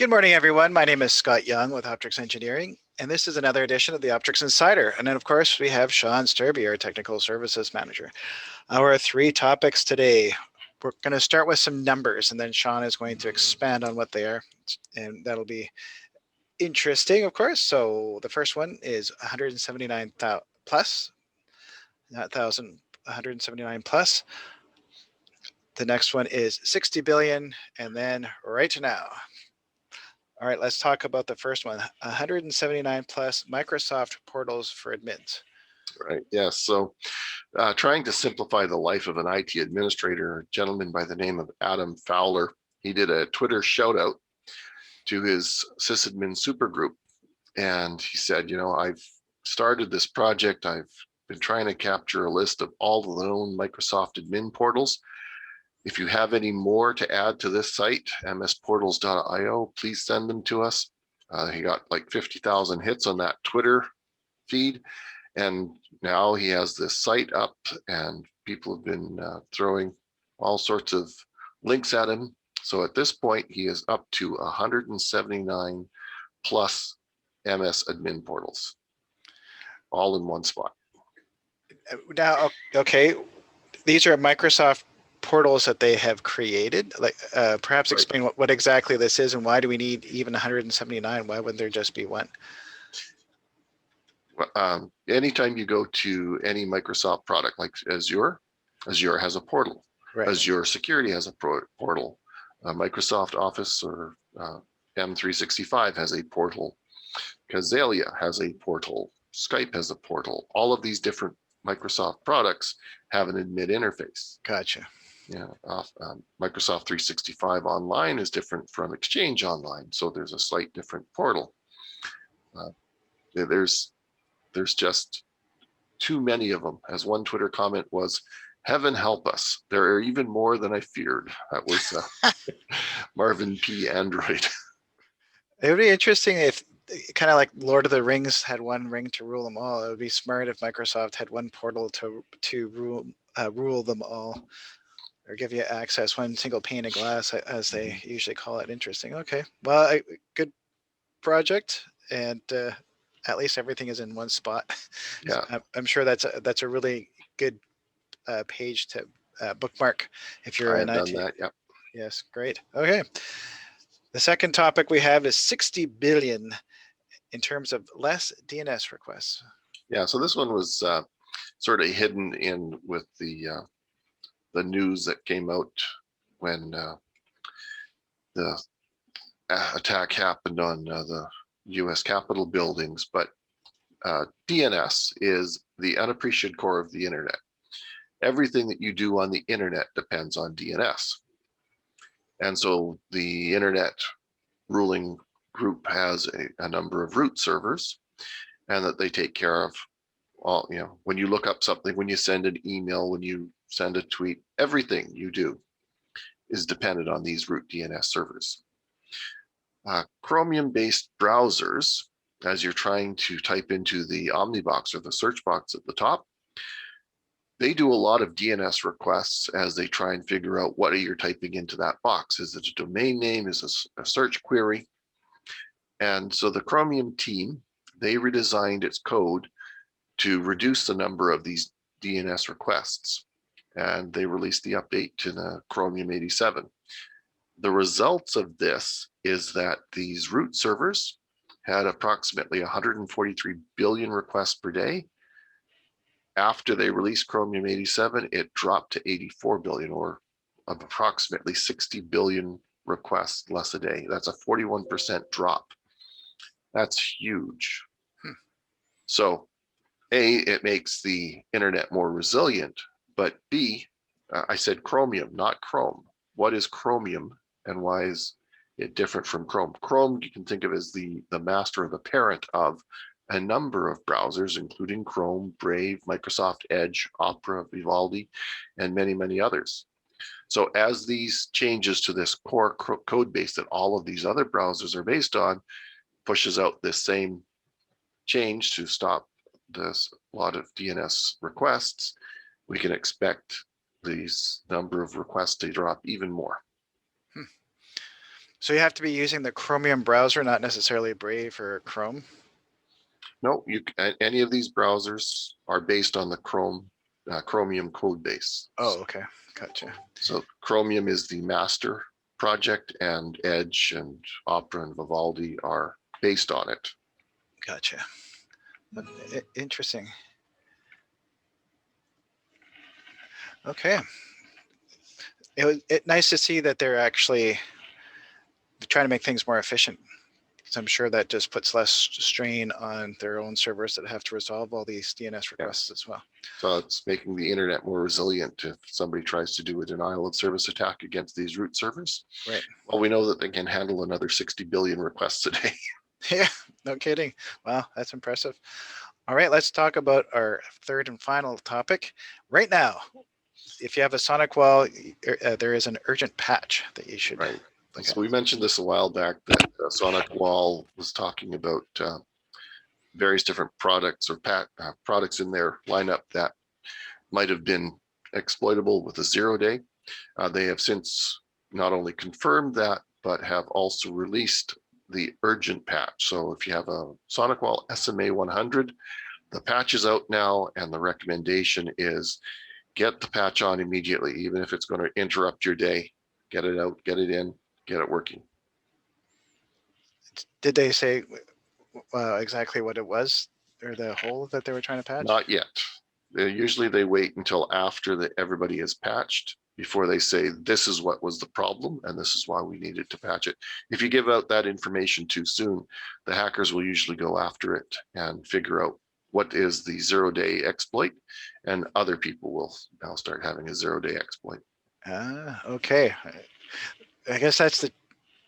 Good morning, everyone. My name is Scott Young with Optrics Engineering, and this is another edition of the Optrics Insider. And then, of course, we have Sean Sturby, our Technical Services Manager. Our three topics today. We're going to start with some numbers, and then Sean is going to expand on what they are, and that'll be interesting, of course. So the first one is 179,000 plus, not 1,000, 179 plus. The next one is 60 billion, and then right now. All right, let's talk about the first one, 179 plus Microsoft portals for admins. Right, yes. So trying to simplify the life of an IT administrator, a gentleman by the name of Adam Fowler, he did a Twitter shout out to his sysadmin supergroup. And he said, I've started this project. I've been trying to capture a list of all the known Microsoft admin portals. If you have any more to add to this site, msportals.io, please send them to us. He got like 50,000 hits on that Twitter feed. And now he has this site up and people have been throwing all sorts of links at him. So at this point, he is up to 179 plus MS admin portals, all in one spot. Now, okay, these are Microsoft portals that they have created. Like, perhaps explain what exactly this is and why do we need even 179? Why wouldn't there just be one? Anytime you go to any Microsoft product like Azure has a portal. Right. Azure Security has a portal. Microsoft Office or M365 has a portal. Kazalia has a portal. Skype has a portal. All of these different Microsoft products have an admin interface. Gotcha. Yeah, Microsoft 365 Online is different from Exchange Online, so there's a slight different portal. There's just too many of them. As one Twitter comment was, "Heaven help us. There are even more than I feared." That was Marvin P. Android. It would be interesting if, kind of like Lord of the Rings had one ring to rule them all. It would be smart if Microsoft had one portal to rule them all, or give you access, one single pane of glass, as they usually call it. Interesting. Okay, well, good project, and at least everything is in one spot. Yeah, so I'm sure that's a really good page to bookmark if you're in IT. I've done that. Yeah. Yes, great. Okay. The second topic we have is 60 billion in terms of less DNS requests. Yeah, so this one was sort of hidden in with the news that came out when the attack happened on the U.S. Capitol buildings. But DNS is the unappreciated core of the internet. Everything that you do on the internet depends on DNS. And so the internet ruling group has a number of root servers, and that they take care of all, when you look up something, when you send an email, when you send a tweet, everything you do is dependent on these root DNS servers. Chromium-based browsers, as you're trying to type into the Omnibox or the search box at the top, they do a lot of DNS requests as they try and figure out what you're typing into that box. Is it a domain name? Is it a search query? And so the Chromium team, they redesigned its code to reduce the number of these DNS requests. And they released the update to the Chromium 87. The results of this is that these root servers had approximately 143 billion requests per day. After they released Chromium 87, it dropped to 84 billion, or approximately 60 billion requests less a day. That's a 41% drop. That's huge. So, A, it makes the internet more resilient, but B, I said Chromium, not Chrome. What is Chromium and why is it different from Chrome? Chrome, you can think of as the master or the parent of a number of browsers, including Chrome, Brave, Microsoft Edge, Opera, Vivaldi, and many, many others. So as these changes to this core code base that all of these other browsers are based on pushes out this same change to stop this lot of DNS requests, we can expect these number of requests to drop even more. So you have to be using the Chromium browser, not necessarily Brave or Chrome. No, any of these browsers are based on the Chromium code base. Oh, okay, gotcha. So Chromium is the master project, and Edge and Opera and Vivaldi are based on it. Gotcha. Interesting. Okay. It was nice to see that they're actually trying to make things more efficient. Because I'm sure that just puts less strain on their own servers that have to resolve all these DNS requests as well. So it's making the internet more resilient if somebody tries to do a denial of service attack against these root servers. Right. Well, we know that they can handle another 60 billion requests a day. Yeah, no kidding. Wow, that's impressive. All right, let's talk about our third and final topic. Right now, if you have a SonicWall, there is an urgent patch that you should. Right. So we mentioned this a while back that SonicWall was talking about various different products or products in their lineup that might have been exploitable with a 0-day. They have since not only confirmed that, but have also released the urgent patch. So if you have a SonicWall SMA 100, the patch is out now, and the recommendation is get the patch on immediately, even if it's going to interrupt your day. Get it out, get it in, get it working. Did they say exactly what it was or the hole that they were trying to patch? Not yet. Usually they wait until after everybody is patched before they say this is what was the problem and this is why we needed to patch it. If you give out that information too soon, the hackers will usually go after it and figure out what is the 0-day exploit, and other people will now start having a 0-day exploit. Okay. I guess that's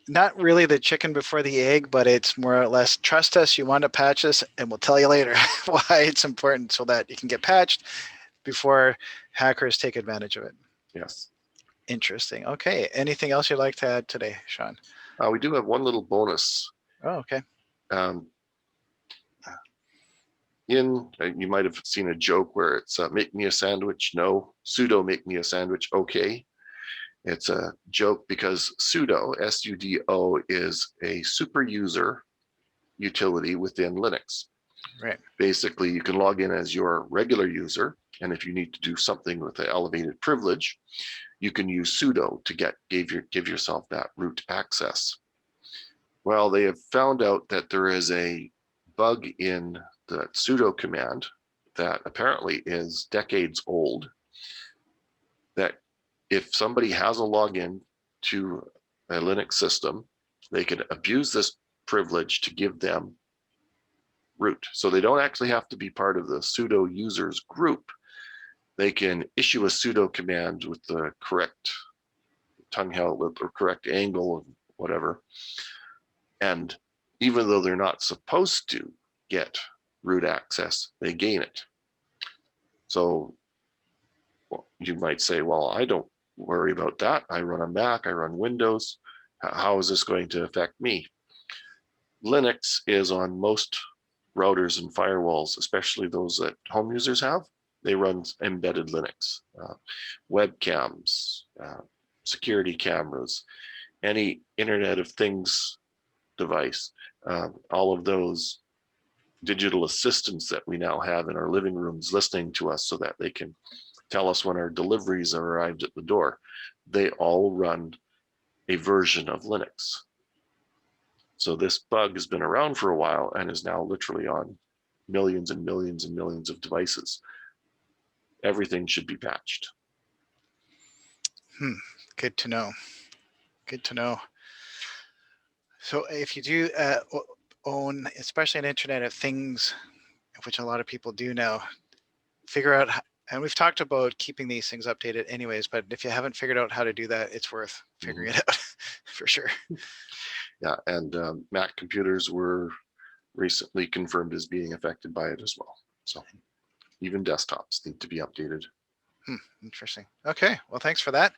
not really the chicken before the egg, but it's more or less trust us, you want to patch us, and we'll tell you later why it's important so that you can get patched before hackers take advantage of it. Yes. Interesting. Okay. Anything else you'd like to add today, Sean? We do have one little bonus. Oh, okay. You might have seen a joke where it's make me a sandwich, no, sudo make me a sandwich, okay. It's a joke because sudo, S-U-D-O, is a super user utility within Linux. Right. Basically, you can log in as your regular user, and if you need to do something with the elevated privilege, you can use sudo to give yourself that root access. Well, they have found out that there is a bug in the sudo command that apparently is decades old, that if somebody has a login to a Linux system, they can abuse this privilege to give them root. So they don't actually have to be part of the sudo users group. They can issue a sudo command with the correct tongue outlet or correct angle of whatever. And even though they're not supposed to get root access, they gain it. So you might say, well, I don't worry about that. I run a Mac, I run Windows. How is this going to affect me? Linux is on most routers and firewalls, especially those that home users have. They run embedded Linux, webcams, security cameras, any Internet of Things device, all of those digital assistants that we now have in our living rooms listening to us so that they can tell us when our deliveries have arrived at the door. They all run a version of Linux. So this bug has been around for a while and is now literally on millions and millions and millions of devices. Everything should be patched. Good to know. Good to know. So if you do own, especially an Internet of Things, which a lot of people do now, figure out, and we've talked about keeping these things updated anyways, but if you haven't figured out how to do that, it's worth figuring it out for sure. Yeah, and Mac computers were recently confirmed as being affected by it as well. So even desktops need to be updated. Interesting. Okay, well, thanks for that.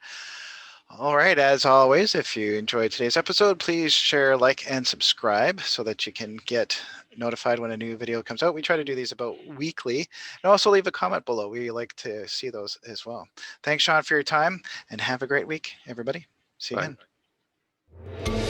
All right, as always, if you enjoyed today's episode, please share, like, and subscribe so that you can get notified when a new video comes out. We try to do these about weekly. And also leave a comment below. We like to see those as well. Thanks, Sean, for your time, and have a great week, everybody. See you Bye. again.